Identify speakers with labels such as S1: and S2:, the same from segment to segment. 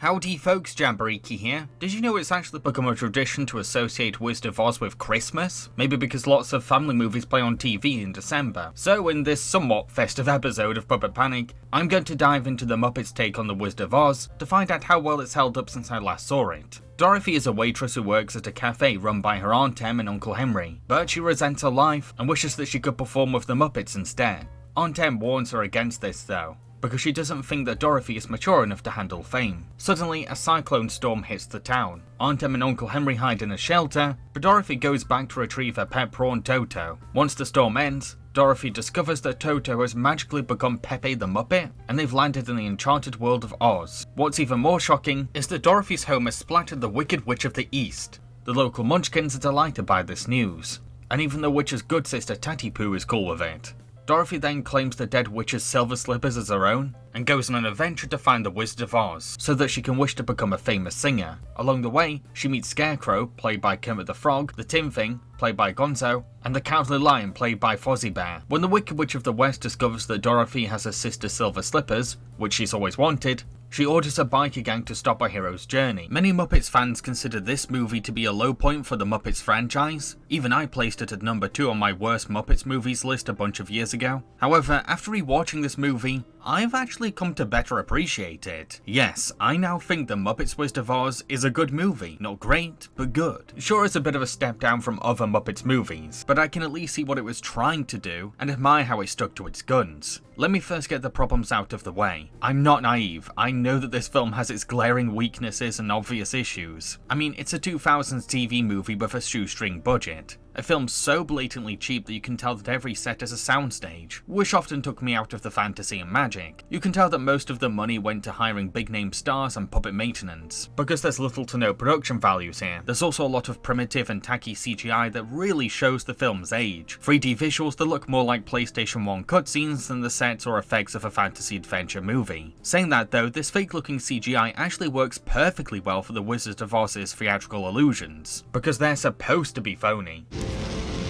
S1: Howdy folks, Jambareeqi here. Did you know it's actually become a tradition to associate Wizard of Oz with Christmas? Maybe because lots of family movies play on TV in December. So in this somewhat festive episode of Puppet Panic, I'm going to dive into the Muppets' take on the Wizard of Oz to find out how well it's held up since I last saw it. Dorothy is a waitress who works at a cafe run by her Aunt Em and Uncle Henry, but she resents her life and wishes that she could perform with the Muppets instead. Aunt Em warns her against this though, because she doesn't think that Dorothy is mature enough to handle fame. Suddenly, a cyclone storm hits the town. Aunt Em and Uncle Henry hide in a shelter, but Dorothy goes back to retrieve her pet prawn Toto. Once the storm ends, Dorothy discovers that Toto has magically become Pepe the Muppet, and they've landed in the enchanted world of Oz. What's even more shocking is that Dorothy's home has splattered the Wicked Witch of the East. The local Munchkins are delighted by this news, and even the witch's good sister Tatty Poo is cool with it. Dorothy then claims the dead witch's silver slippers as her own, and goes on an adventure to find the Wizard of Oz, so that she can wish to become a famous singer. Along the way, she meets Scarecrow, played by Kermit the Frog, the Tin Thing, played by Gonzo, and the Cowardly Lion, played by Fozzie Bear. When the Wicked Witch of the West discovers that Dorothy has her sister's silver slippers, which she's always wanted, she orders a biker gang to stop our hero's journey. Many Muppets fans consider this movie to be a low point for the Muppets franchise. Even I placed it at number 2 on my worst Muppets movies list a bunch of years ago. However, after rewatching this movie, I've actually come to better appreciate it. Yes, I now think the Muppets Wizard of Oz is a good movie. Not great, but good. Sure, it's a bit of a step down from other Muppets movies, but I can at least see what it was trying to do and admire how it stuck to its guns. Let me first get the problems out of the way. I'm not naive. I know that this film has its glaring weaknesses and obvious issues. I mean, it's a 2000s TV movie with a shoestring budget. A film so blatantly cheap that you can tell that every set is a soundstage, which often took me out of the fantasy and magic. You can tell that most of the money went to hiring big name stars and puppet maintenance, because there's little to no production values here. There's also a lot of primitive and tacky CGI that really shows the film's age. 3D visuals that look more like PlayStation 1 cutscenes than the sets or effects of a fantasy adventure movie. Saying that though, this fake looking CGI actually works perfectly well for the Wizard of Oz's theatrical illusions, because they're supposed to be phony.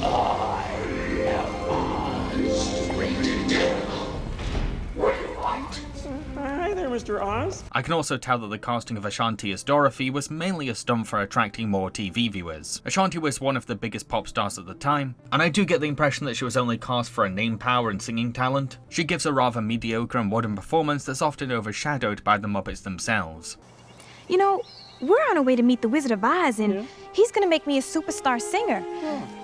S2: I am Oz. What do you want?
S3: Hi there, Mr. Oz.
S1: I can also tell that the casting of Ashanti as Dorothy was mainly a stunt for attracting more TV viewers. Ashanti was one of the biggest pop stars at the time, and I do get the impression that she was only cast for her name power and singing talent. She gives a rather mediocre and wooden performance that's often overshadowed by the Muppets themselves.
S4: You know, we're on our way to meet the Wizard of Oz, and he's gonna make me a superstar singer.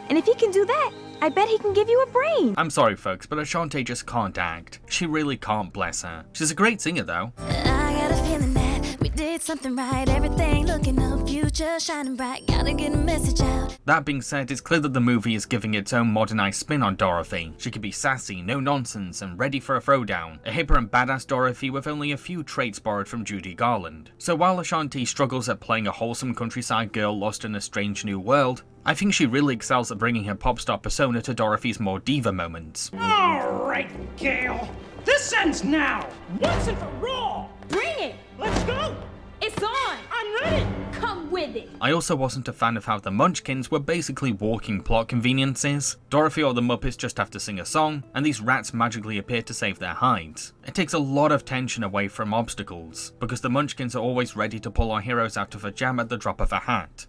S4: And if he can do that, I bet he can give you a brain.
S1: I'm sorry folks, but Ashanti just can't act. She really can't, bless her. She's a great singer though.
S5: I got a feeling that we did something right. Everything looking up, future shining bright. Gotta get a message out.
S1: That being said, it's clear that the movie is giving its own modernized spin on Dorothy. She can be sassy, no nonsense, and ready for a throwdown. A hipper and badass Dorothy with only a few traits borrowed from Judy Garland. So while Ashanti struggles at playing a wholesome countryside girl lost in a strange new world, I think she really excels at bringing her pop star persona to Dorothy's more diva moments.
S3: Alright, Gail. This ends now. Once and for all.
S4: Bring it!
S3: Let's go.
S4: It's on!
S3: I'm ready.
S4: Come with it!
S1: I also wasn't a fan of how the Munchkins were basically walking plot conveniences. Dorothy or the Muppets just have to sing a song, and these rats magically appear to save their hides. It takes a lot of tension away from obstacles, because the Munchkins are always ready to pull our heroes out of a jam at the drop of a hat.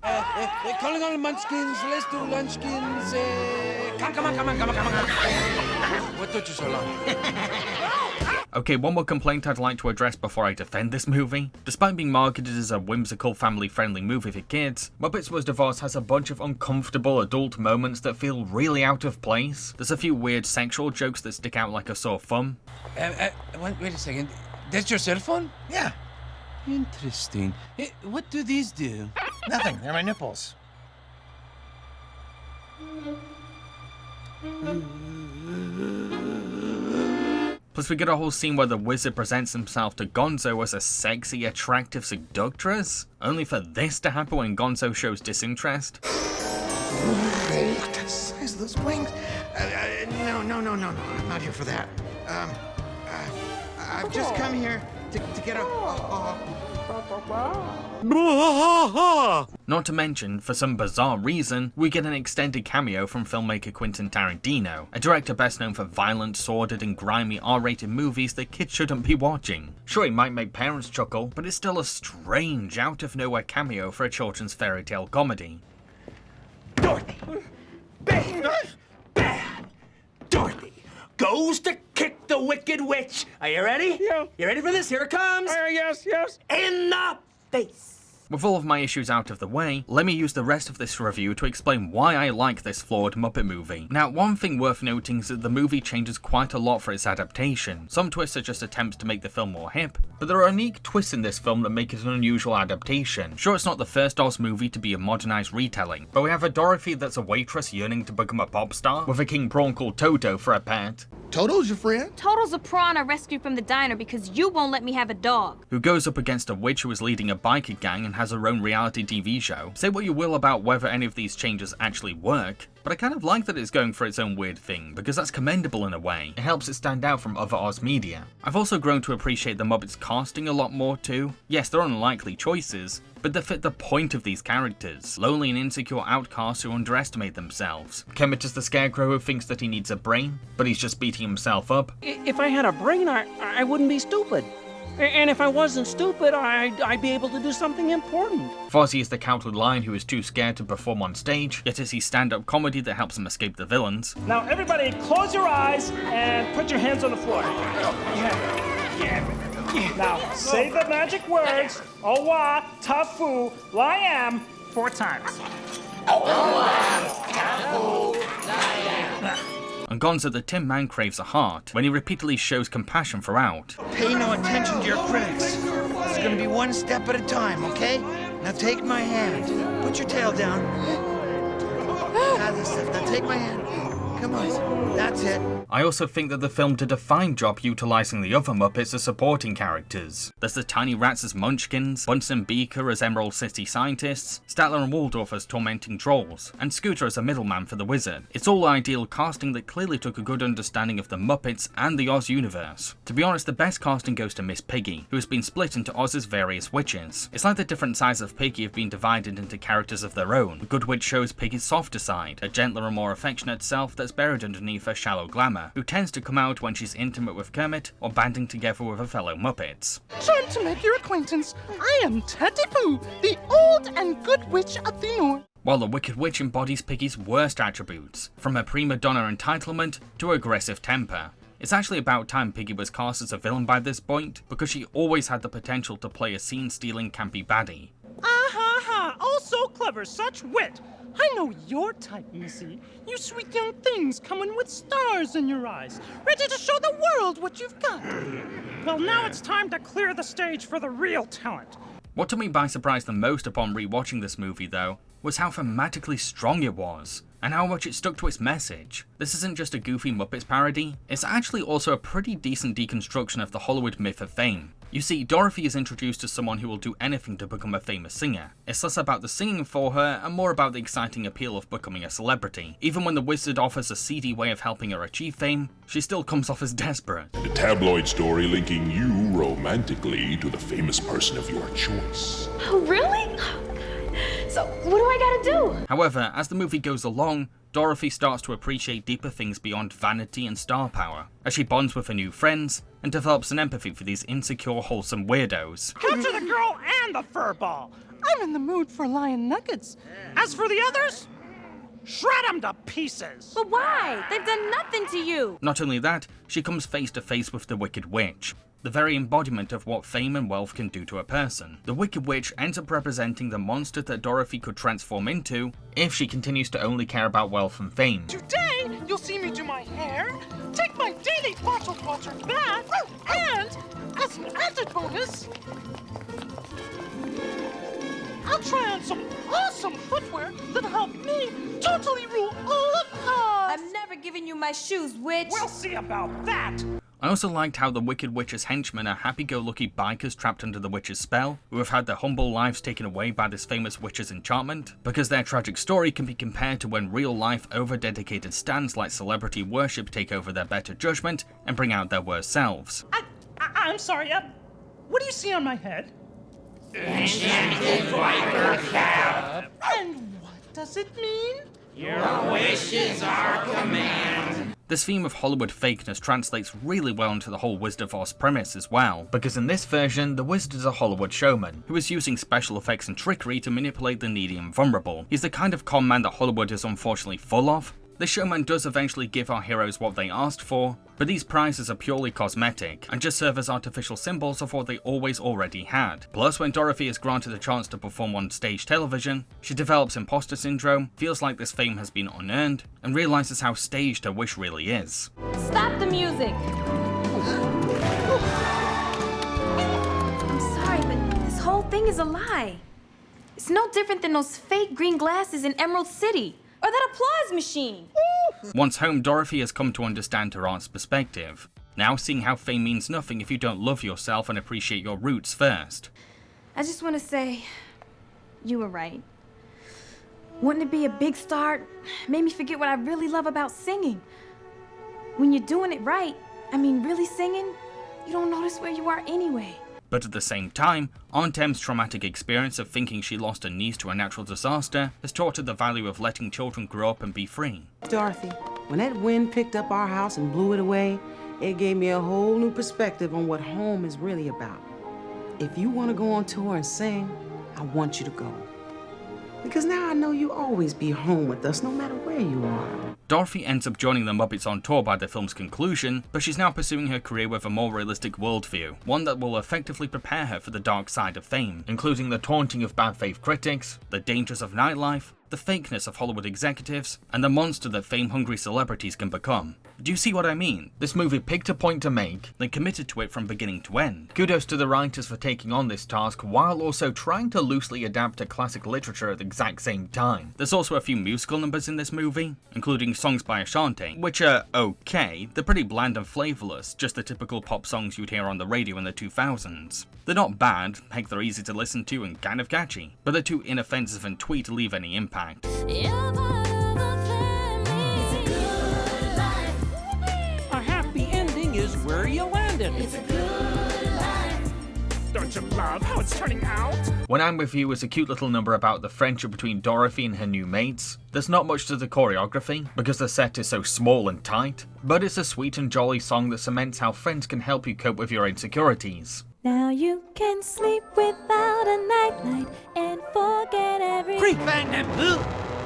S6: Calling all the Munchkins, let's do Lunchkins. Come on. What took you so long?
S1: Okay, one more complaint I'd like to address before I defend this movie. Despite being marketed as a whimsical, family-friendly movie for kids, Muppets Wizard of Oz has a bunch of uncomfortable adult moments that feel really out of place. There's a few weird sexual jokes that stick out like a sore thumb.
S6: Wait a second. That's your cell phone?
S7: Yeah,
S6: Interesting. What do these do?
S7: nothing. They're my nipples.
S1: Plus we get a whole scene where the wizard presents himself to Gonzo as a sexy, attractive seductress, only for this to happen when Gonzo shows disinterest.
S7: Look at the size of those wings. No. I'm not here for that. I've just come here to get a
S1: Not to mention, for some bizarre reason, we get an extended cameo from filmmaker Quentin Tarantino, a director best known for violent, sordid and grimy R-rated movies that kids shouldn't be watching. Sure, it might make parents chuckle, but it's still a strange, out-of-nowhere cameo for a children's fairy tale comedy.
S3: Dorothy! Bad! Dorothy goes to kick the Wicked Witch. Are you ready?
S6: Yeah.
S3: You ready for this? Here it comes.
S6: Yes.
S3: In the face.
S1: With all of my issues out of the way, let me use the rest of this review to explain why I like this flawed Muppet movie. Now, one thing worth noting is that the movie changes quite a lot for its adaptation. Some twists are just attempts to make the film more hip, but there are unique twists in this film that make it an unusual adaptation. Sure, it's not the first Oz movie to be a modernized retelling, but we have a Dorothy that's a waitress yearning to become a pop star, with a king prawn called Toto for a pet,
S7: Toto's your friend?
S4: Toto's a prawn I rescued from the diner because you won't let me have a dog.
S1: who goes up against a witch who is leading a biker gang and has her own reality TV show. Say what you will about whether any of these changes actually work, but I kind of like that it's going for its own weird thing, because that's commendable in a way. It helps it stand out from other Oz media. I've also grown to appreciate the Muppets casting a lot more too. Yes, they're unlikely choices, but they fit the point of these characters. Lonely and insecure outcasts who underestimate themselves. Kermit is the scarecrow who thinks that he needs a brain, but he's just beating himself up.
S3: If I had a brain, I wouldn't be stupid. And if I wasn't stupid, I'd be able to do something important.
S1: Fozzie is the cowardly lion who is too scared to perform on stage, yet is he stand-up comedy that helps him escape the villains.
S3: Now, everybody, close your eyes and put your hands on the floor. Yeah. Now, say the magic words, Owa, Tafu, Liam, 4 times.
S1: And Gonzo the Tin Man craves a heart when he repeatedly shows compassion throughout.
S7: Pay no attention to your critics. It's gonna be one step at a time, okay? Now take my hand. Put your tail down. This stuff. Now take my hand. Come on. That's it.
S1: I also think that the film did a fine job utilising the other Muppets as supporting characters. There's the tiny rats as Munchkins, Bunsen Beaker as Emerald City scientists, Statler and Waldorf as tormenting trolls, and Scooter as a middleman for the wizard. It's all ideal casting that clearly took a good understanding of the Muppets and the Oz universe. To be honest, the best casting goes to Miss Piggy, who has been split into Oz's various witches. It's like the different sides of Piggy have been divided into characters of their own. The Good Witch shows Piggy's softer side, a gentler and more affectionate self that's buried underneath her shallow glamour, who tends to come out when she's intimate with Kermit or banding together with her fellow Muppets.
S8: Charmed to make your acquaintance. I am Teddy Pooh, the old and good witch of the north.
S1: While the Wicked Witch embodies Piggy's worst attributes, from her prima donna entitlement to aggressive temper. It's actually about time Piggy was cast as a villain by this point, because she always had the potential to play a scene-stealing campy baddie.
S3: Ah-ha-ha! Oh, so clever, such wit! I know your type, Missy. You sweet young things coming with stars in your eyes, ready to show the world what you've got. Well, now it's time to clear the stage for the real talent.
S1: What took me by surprise the most upon rewatching this movie, though, was how thematically strong it was, and how much it stuck to its message. This isn't just a goofy Muppets parody, it's actually also a pretty decent deconstruction of the Hollywood myth of fame. You see, Dorothy is introduced as someone who will do anything to become a famous singer. It's less about the singing for her, and more about the exciting appeal of becoming a celebrity. Even when the wizard offers a seedy way of helping her achieve fame, she still comes off as desperate.
S9: A tabloid story linking you romantically to the famous person of your choice.
S5: Oh, really? So, what do I gotta do?
S1: However, as the movie goes along, Dorothy starts to appreciate deeper things beyond vanity and star power, as she bonds with her new friends and develops an empathy for these insecure, wholesome weirdos.
S3: Capture the girl and the fur ball.
S8: I'm in the mood for lion nuggets.
S3: As for the others, shred them to pieces.
S4: But why? They've done nothing to you.
S1: Not only that, she comes face to face with the Wicked Witch, the very embodiment of what fame and wealth can do to a person. The Wicked Witch ends up representing the monster that Dorothy could transform into if she continues to only care about wealth and fame.
S8: Today, you'll see me do my hair, take my daily bottled water bath, and, as an added bonus, I'll try on some awesome footwear that'll help me totally rule all of Oz.
S4: I'm never giving you my shoes, witch.
S3: We'll see about that.
S1: I also liked how the Wicked Witch's henchmen are happy-go-lucky bikers trapped under the witch's spell, who have had their humble lives taken away by this famous witch's enchantment, because their tragic story can be compared to when real-life, over-dedicated stans like celebrity worship take over their better judgment and bring out their worst selves.
S3: I'm sorry, what do you see on my head?
S2: Enchanted viper cap.
S3: And what does it mean?
S2: Your wish is our command.
S1: This theme of Hollywood fakeness translates really well into the whole Wizard of Oz premise as well, because in this version, the wizard is a Hollywood showman, who is using special effects and trickery to manipulate the needy and vulnerable. He's the kind of con man that Hollywood is unfortunately full of. The showman does eventually give our heroes what they asked for, but these prizes are purely cosmetic, and just serve as artificial symbols of what they always already had. Plus, when Dorothy is granted a chance to perform on stage television, she develops imposter syndrome, feels like this fame has been unearned, and realizes how staged her wish really is.
S4: Stop the music! I'm sorry, but this whole thing is a lie. It's no different than those fake green glasses in Emerald City, or that applause machine.
S1: Once home, Dorothy has come to understand her aunt's perspective, now seeing how fame means nothing if you don't love yourself and appreciate your roots first.
S4: I just want to say, you were right. Wanting to be a big star made me forget what I really love about singing. When you're doing it right, really singing, you don't notice where you are anyway.
S1: But at the same time, Aunt Em's traumatic experience of thinking she lost her niece to a natural disaster has taught her the value of letting children grow up and be free.
S10: Dorothy, when that wind picked up our house and blew it away, it gave me a whole new perspective on what home is really about. If you want to go on tour and sing, I want you to go. Because now I know you'll always be home with us, no matter where you are.
S1: Dorothy ends up joining the Muppets on tour by the film's conclusion, but she's now pursuing her career with a more realistic worldview, one that will effectively prepare her for the dark side of fame, including the taunting of bad faith critics, the dangers of nightlife, the fakeness of Hollywood executives, and the monster that fame-hungry celebrities can become. Do you see what I mean? This movie picked a point to make, then committed to it from beginning to end. Kudos to the writers for taking on this task while also trying to loosely adapt to classic literature at the exact same time. There's also a few musical numbers in this movie, including songs by Ashanti, which are okay. They're pretty bland and flavourless, just the typical pop songs you'd hear on the radio in the 2000s. They're not bad, heck they're easy to listen to and kind of catchy, but they're too inoffensive and twee to leave any impact.
S6: A happy ending is where you landed.
S8: Don't you love how it's turning out?
S1: When I'm With You is a cute little number about the friendship between Dorothy and her new mates. There's not much to the choreography, because the set is so small and tight, but it's a sweet and jolly song that cements how friends can help you cope with your insecurities.
S5: Now you can sleep without a night-night and forget everything.
S6: Creep bang and boo!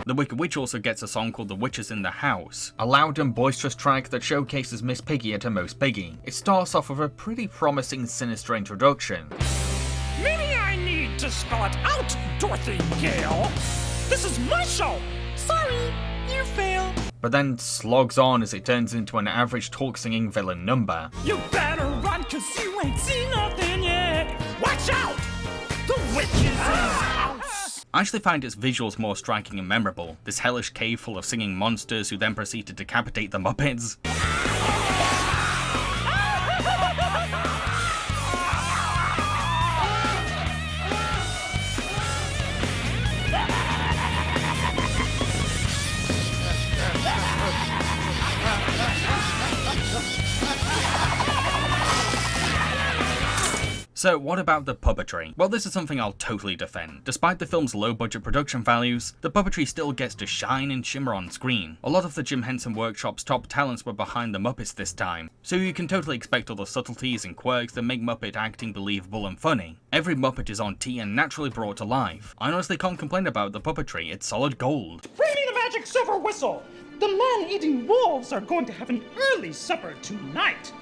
S1: The Wicked Witch also gets a song called The Witches in the House, a loud and boisterous track that showcases Miss Piggy at her most piggy. It starts off with a pretty promising sinister introduction.
S8: Maybe I need to spell it out, Dorothy Gale. This is my show. Sorry, you fail.
S1: But then slogs on as it turns into an average talk-singing villain number.
S8: You better run, cause you ain't seen nothing yet. Watch out! The witch is in the house!
S1: I actually find its visuals more striking and memorable. This hellish cave full of singing monsters who then proceed to decapitate the Muppets. So what about the puppetry? Well, this is something I'll totally defend. Despite the film's low budget production values, the puppetry still gets to shine and shimmer on screen. A lot of the Jim Henson Workshop's top talents were behind the Muppets this time, so you can totally expect all the subtleties and quirks that make Muppet acting believable and funny. Every Muppet is on T and naturally brought to life. I honestly can't complain about the puppetry, it's solid gold.
S3: Bring me the magic silver whistle. The man-eating wolves are going to have an early supper tonight.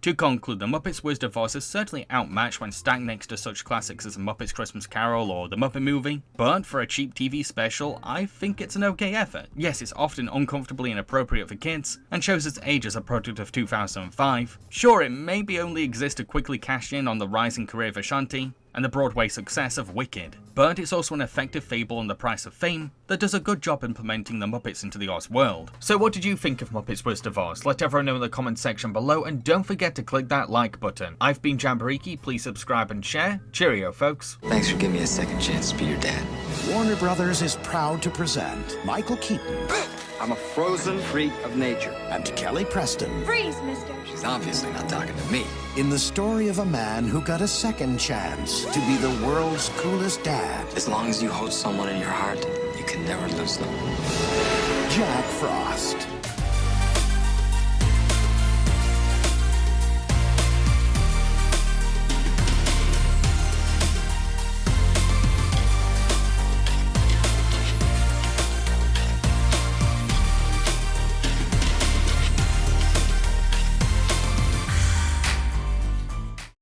S1: To conclude, the Muppets Wizard of Oz is certainly outmatched when stacked next to such classics as The Muppets Christmas Carol or The Muppet Movie, but for a cheap TV special, I think it's an okay effort. Yes, it's often uncomfortably inappropriate for kids, and shows its age as a product of 2005. Sure, it maybe only exists to quickly cash in on the rising career of Ashanti, and the Broadway success of Wicked. But it's also an effective fable on the price of fame that does a good job implementing the Muppets into the Oz world. So what did you think of Muppets Wizard of Oz? Let everyone know in the comment section below, and don't forget to click that like button. I've been Jambareeqi, please subscribe and share. Cheerio, folks.
S11: Thanks for giving me a second chance to be your dad.
S12: Warner Brothers is proud to present Michael Keaton
S11: I'm a frozen freak of nature.
S12: And Kelly Preston.
S4: Freeze, mister.
S11: She's obviously not talking to me.
S12: In the story of a man who got a second chance to be the world's coolest dad.
S11: As long as you hold someone in your heart, you can never lose them.
S12: Jack Frost.